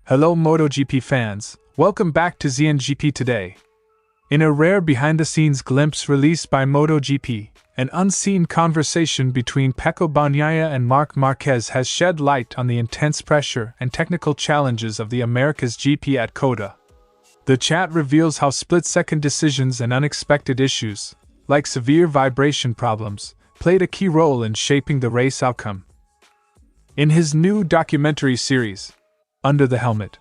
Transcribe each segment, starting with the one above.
Hello MotoGP fans, welcome back to ZNGP Today. In a rare behind-the-scenes glimpse released by MotoGP, an unseen conversation between Pecco Bagnaia and Marquez has shed light on the intense pressure and technical challenges of the America's GP at COTA. The chat reveals how split-second decisions and unexpected issues, like severe vibration problems, played a key role in shaping the race outcome. In his new documentary series, Under the Helmet,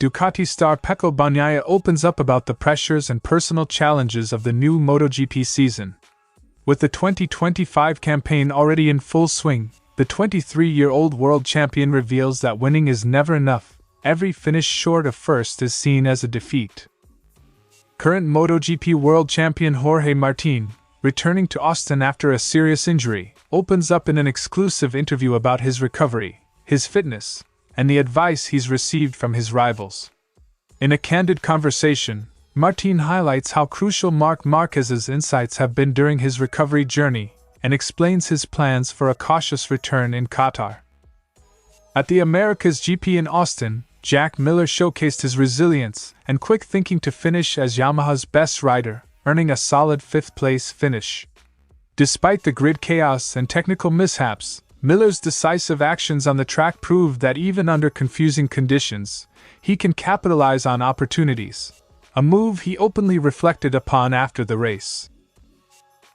Ducati star Pecco Bagnaia opens up about the pressures and personal challenges of the new MotoGP season. With the 2025 campaign already in full swing, the 23-year-old world champion reveals that winning is never enough. Every finish short of first is seen as a defeat. Current MotoGP world champion Jorge Martín, returning to Austin after a serious injury, opens up in an exclusive interview about his recovery, his fitness, and the advice he's received from his rivals. In a candid conversation, Martín highlights how crucial Marquez's insights have been during his recovery journey and explains his plans for a cautious return in Qatar. At the America's GP in Austin, Jack Miller showcased his resilience and quick thinking to finish as Yamaha's best rider, earning a solid fifth-place finish. Despite the grid chaos and technical mishaps, Miller's decisive actions on the track proved that even under confusing conditions, he can capitalize on opportunities, a move he openly reflected upon after the race.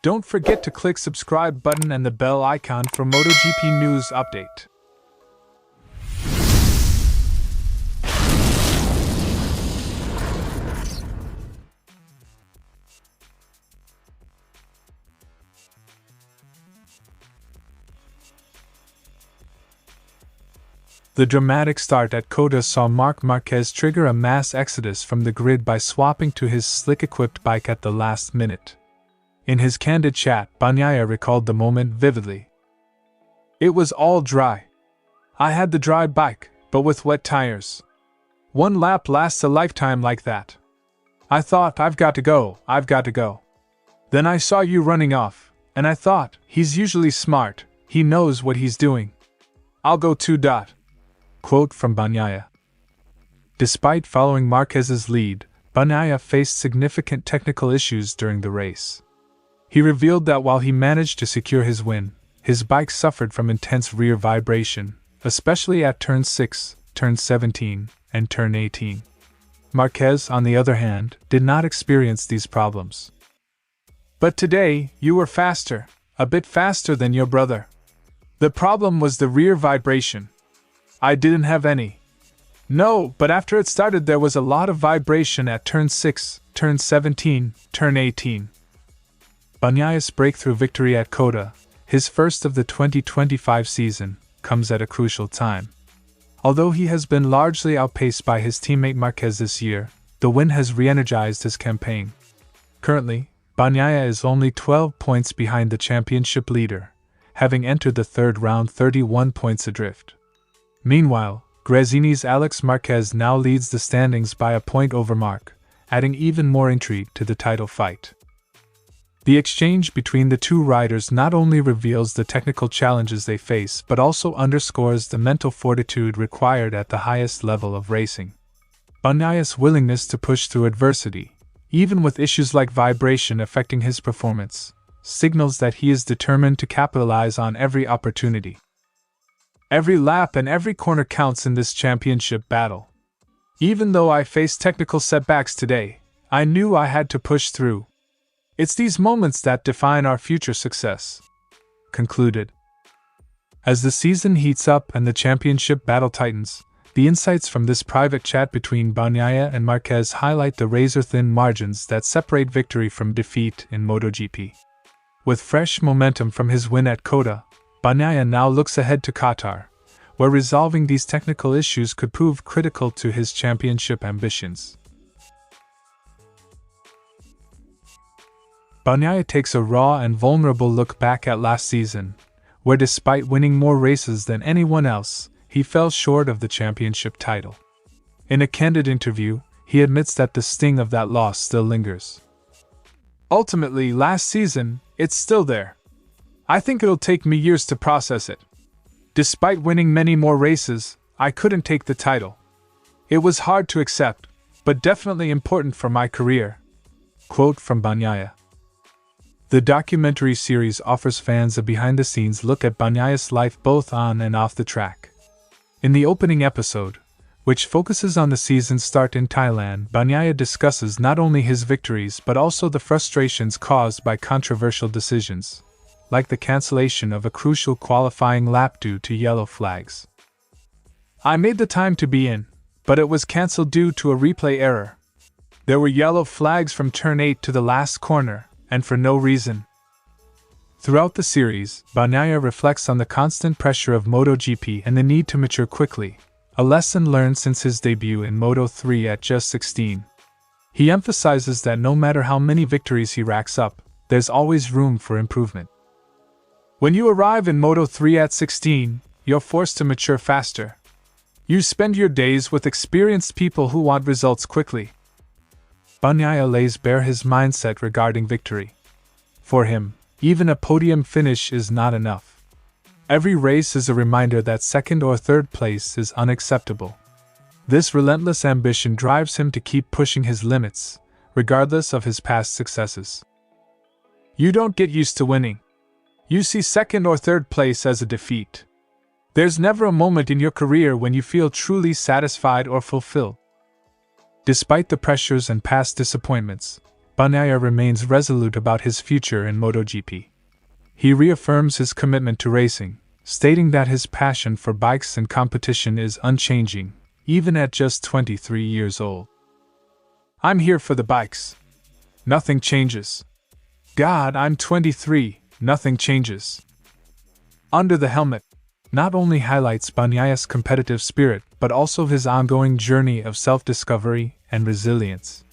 Don't forget to click subscribe button and the bell icon for MotoGP news update. The dramatic start at COTA saw Marquez trigger a mass exodus from the grid by swapping to his slick-equipped bike at the last minute. In his candid chat, Bagnaia recalled the moment vividly. "It was all dry. I had the dry bike, but with wet tires. One lap lasts a lifetime like that. I thought, I've got to go. Then I saw you running off, and I thought, he's usually smart, he knows what he's doing. I'll go too. Quote from Bagnaia. Despite following Marquez's lead, Bagnaia faced significant technical issues during the race. He revealed that while he managed to secure his win, his bike suffered from intense rear vibration, especially at Turn 6, Turn 17, and Turn 18. Marquez, on the other hand, did not experience these problems. "But today, you were faster, a bit faster than your brother. The problem was the rear vibration. I didn't have any. No, but after it started there was a lot of vibration at Turn 6, Turn 17, Turn 18. Bagnaia's breakthrough victory at COTA, his first of the 2025 season, comes at a crucial time. Although he has been largely outpaced by his teammate Marquez this year, the win has re-energized his campaign. Currently, Bagnaia is only 12 points behind the championship leader, having entered the third round 31 points adrift. Meanwhile, Gresini's Alex Marquez now leads the standings by a point over Marc, adding even more intrigue to the title fight. The exchange between the two riders not only reveals the technical challenges they face but also underscores the mental fortitude required at the highest level of racing. Bagnaia's willingness to push through adversity, even with issues like vibration affecting his performance, signals that he is determined to capitalize on every opportunity. Every lap and every corner counts in this championship battle. Even though I faced technical setbacks today, I knew I had to push through. It's these moments that define our future success," concluded. As the season heats up and the championship battle tightens, the insights from this private chat between Bagnaia and Marquez highlight the razor-thin margins that separate victory from defeat in MotoGP. With fresh momentum from his win at COTA, Bagnaia now looks ahead to Qatar, where resolving these technical issues could prove critical to his championship ambitions. Bagnaia takes a raw and vulnerable look back at last season, where despite winning more races than anyone else, he fell short of the championship title. In a candid interview, he admits that the sting of that loss still lingers. "Ultimately, last season, it's still there. I think it'll take me years to process it. Despite winning many more races, I couldn't take the title. It was hard to accept, but definitely important for my career. Quote from Bagnaia. The documentary series offers fans a behind-the-scenes look at Bagnaia's life both on and off the track. In the opening episode, which focuses on the season's start in Thailand, Bagnaia discusses not only his victories but also the frustrations caused by controversial decisions, like the cancellation of a crucial qualifying lap due to yellow flags. I made the time to be in, but it was cancelled due to a replay error. There were yellow flags from turn 8 to the last corner, and for no reason. Throughout the series, Bagnaia reflects on the constant pressure of MotoGP and the need to mature quickly, a lesson learned since his debut in Moto3 at just 16. He emphasizes that no matter how many victories he racks up, there's always room for improvement. When you arrive in Moto3 at 16, you're forced to mature faster. You spend your days with experienced people who want results quickly. Bagnaia lays bare his mindset regarding victory. For him, even a podium finish is not enough. Every race is a reminder that second or third place is unacceptable. This relentless ambition drives him to keep pushing his limits, regardless of his past successes. You don't get used to winning. You see second or third place as a defeat. There's never a moment in your career when you feel truly satisfied or fulfilled. Despite the pressures and past disappointments, Bagnaia remains resolute about his future in MotoGP. He reaffirms his commitment to racing, stating that his passion for bikes and competition is unchanging, even at just 23 years old. I'm here for the bikes. Nothing changes. God, I'm 23, nothing changes. Under the Helmet not only highlights Bagnaia's competitive spirit, but also his ongoing journey of self-discovery and resilience.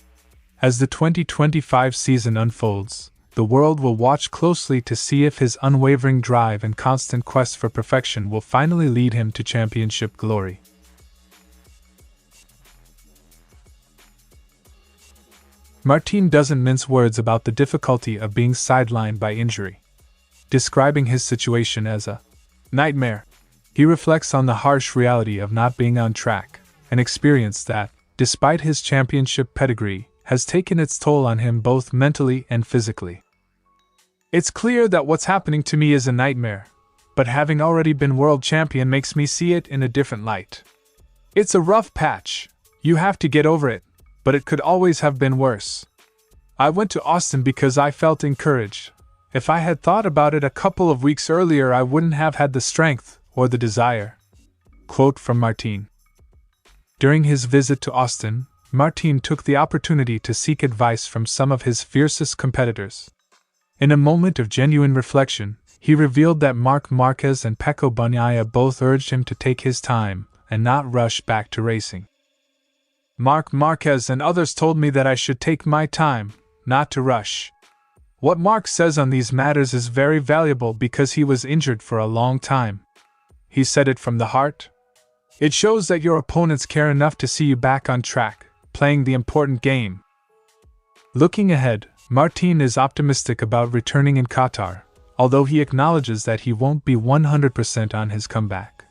As the 2025 season unfolds, the world will watch closely to see if his unwavering drive and constant quest for perfection will finally lead him to championship glory. Martín doesn't mince words about the difficulty of being sidelined by injury. Describing his situation as a nightmare, he reflects on the harsh reality of not being on track, an experience that, despite his championship pedigree, has taken its toll on him both mentally and physically. It's clear that what's happening to me is a nightmare, but having already been world champion makes me see it in a different light. It's a rough patch, you have to get over it, but it could always have been worse. I went to Austin because I felt encouraged. If I had thought about it a couple of weeks earlier, I wouldn't have had the strength or the desire. Quote from Martín. During his visit to Austin, Martín took the opportunity to seek advice from some of his fiercest competitors. In a moment of genuine reflection, he revealed that Marquez and Pecco Bagnaia both urged him to take his time and not rush back to racing. Marquez and others told me that I should take my time, not to rush. What Marc says on these matters is very valuable because he was injured for a long time. He said it from the heart. It shows that your opponents care enough to see you back on track, playing the important game. Looking ahead, Martín is optimistic about returning in Qatar, although he acknowledges that he won't be 100% on his comeback.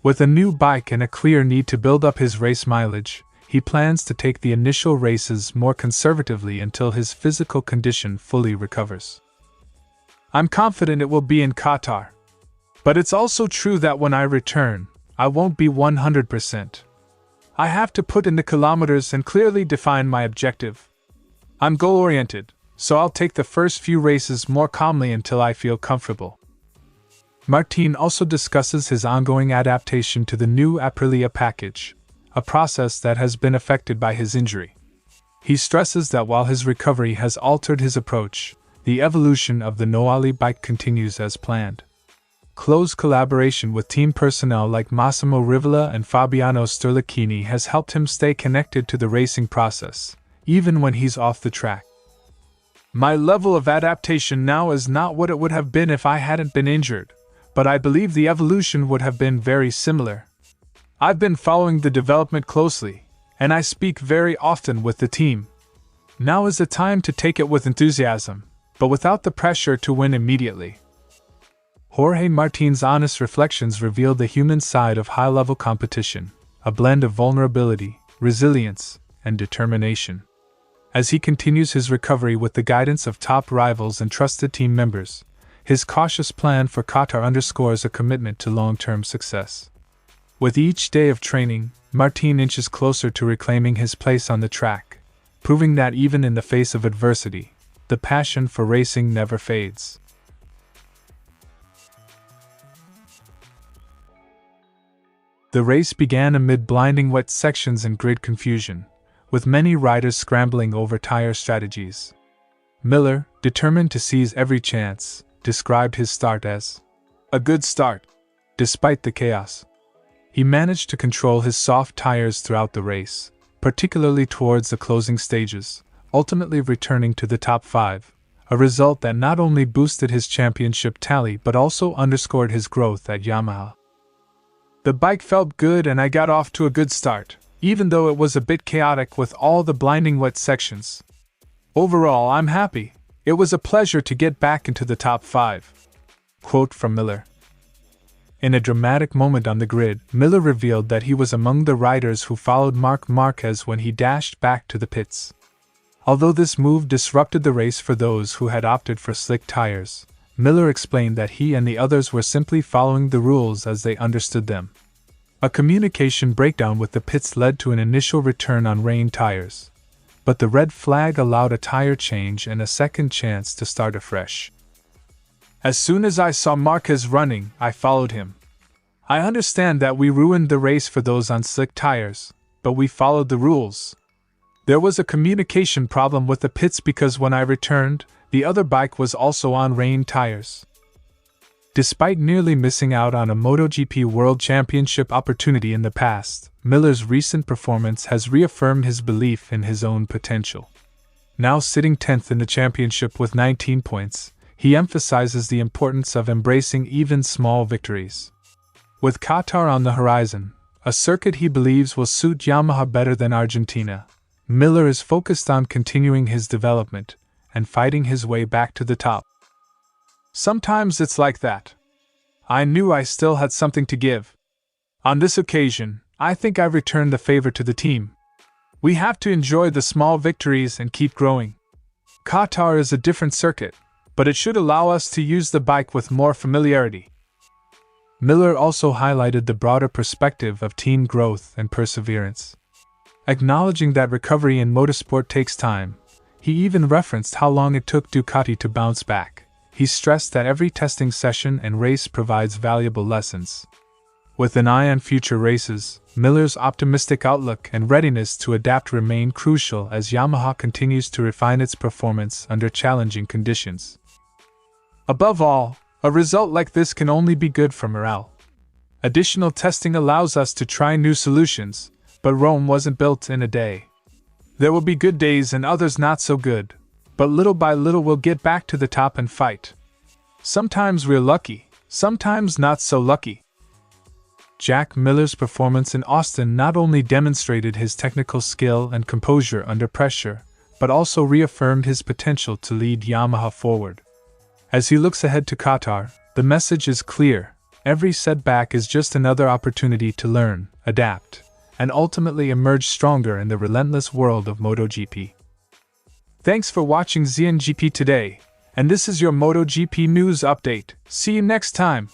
With a new bike and a clear need to build up his race mileage, he plans to take the initial races more conservatively until his physical condition fully recovers. I'm confident it will be in Qatar. But it's also true that when I return, I won't be 100%. I have to put in the kilometers and clearly define my objective. I'm goal-oriented, so I'll take the first few races more calmly until I feel comfortable. Martín also discusses his ongoing adaptation to the new Aprilia package, a process that has been affected by his injury. He stresses that while his recovery has altered his approach, the evolution of the Noali bike continues as planned. Close collaboration with team personnel like Massimo Rivola and Fabiano Sterlicchini has helped him stay connected to the racing process, even when he's off the track. My level of adaptation now is not what it would have been if I hadn't been injured, but I believe the evolution would have been very similar. I've been following the development closely, and I speak very often with the team. Now is the time to take it with enthusiasm, but without the pressure to win immediately. Jorge Martín's honest reflections revealed the human side of high-level competition, a blend of vulnerability, resilience, and determination. As he continues his recovery with the guidance of top rivals and trusted team members, his cautious plan for Qatar underscores a commitment to long-term success. With each day of training, Martín inches closer to reclaiming his place on the track, proving that even in the face of adversity, the passion for racing never fades. The race began amid blinding wet sections and grid confusion, with many riders scrambling over tire strategies. Miller, determined to seize every chance, described his start as a good start, despite the chaos. He managed to control his soft tires throughout the race, particularly towards the closing stages, ultimately returning to the top 5, a result that not only boosted his championship tally but also underscored his growth at Yamaha. The bike felt good and I got off to a good start, even though it was a bit chaotic with all the blinding wet sections. Overall, I'm happy. It was a pleasure to get back into the top 5. Quote from Miller. In a dramatic moment on the grid, Miller revealed that he was among the riders who followed Marquez when he dashed back to the pits. Although this move disrupted the race for those who had opted for slick tires, Miller explained that he and the others were simply following the rules as they understood them. A communication breakdown with the pits led to an initial return on rain tires, but the red flag allowed a tire change and a second chance to start afresh. As soon as I saw Marquez running, I followed him. I understand that we ruined the race for those on slick tires, but we followed the rules. There was a communication problem with the pits because when I returned, the other bike was also on rain tires. Despite nearly missing out on a MotoGP World Championship opportunity in the past, Miller's recent performance has reaffirmed his belief in his own potential. Now sitting 10th in the championship with 19 points, he emphasizes the importance of embracing even small victories. With Qatar on the horizon, a circuit he believes will suit Yamaha better than Argentina, Miller is focused on continuing his development and fighting his way back to the top. Sometimes it's like that. I knew I still had something to give. On this occasion, I think I returned the favor to the team. We have to enjoy the small victories and keep growing. Qatar is a different circuit, but it should allow us to use the bike with more familiarity. Miller also highlighted the broader perspective of team growth and perseverance. Acknowledging that recovery in motorsport takes time, he even referenced how long it took Ducati to bounce back. He stressed that every testing session and race provides valuable lessons. With an eye on future races, Miller's optimistic outlook and readiness to adapt remain crucial as Yamaha continues to refine its performance under challenging conditions. Above all, a result like this can only be good for morale. Additional testing allows us to try new solutions, but Rome wasn't built in a day. There will be good days and others not so good, but little by little we'll get back to the top and fight. Sometimes we're lucky, sometimes not so lucky. Jack Miller's performance in Austin not only demonstrated his technical skill and composure under pressure, but also reaffirmed his potential to lead Yamaha forward. As he looks ahead to Qatar, the message is clear: every setback is just another opportunity to learn, adapt, and ultimately emerge stronger in the relentless world of MotoGP. Thanks for watching ZNGP Today, and this is your MotoGP news update. See you next time.